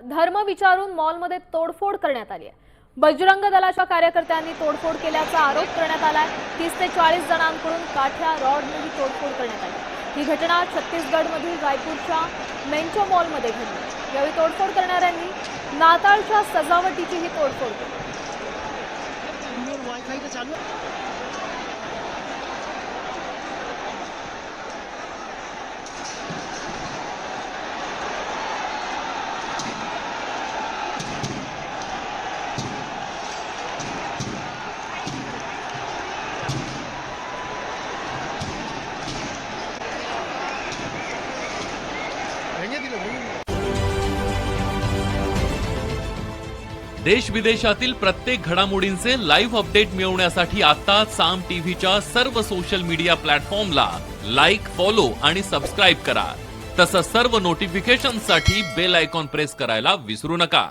धर्म विचारून मॉलमध्ये तोडफोड करण्यात आली आहे। बजरंग दलाच्या कार्यकर्त्यांनी तोडफोड केल्याचा आरोप करण्यात आलाय। 30 ते 40 जणांकडून काठ्या रॉडने तोडफोड करण्यात आली। ही घटना छत्तीसगडमधील रायपूरच्या मेंचो मॉलमध्ये घडली। यावेळी तोडफोड करणाऱ्यांनी नाताळच्या सजावटीचीही तोडफोड केली। देश विदेशातील प्रत्येक घडामोडींचे लाईव्ह अपडेट मिळवण्यासाठी आता साम टीव्हीच्या सर्व सोशल मीडिया प्लॅटफॉर्मला लाईक, फॉलो आणि सबस्क्राईब करा। तसंच सर्व नोटिफिकेशनसाठी बेल आयकॉन प्रेस करायला विसरू नका।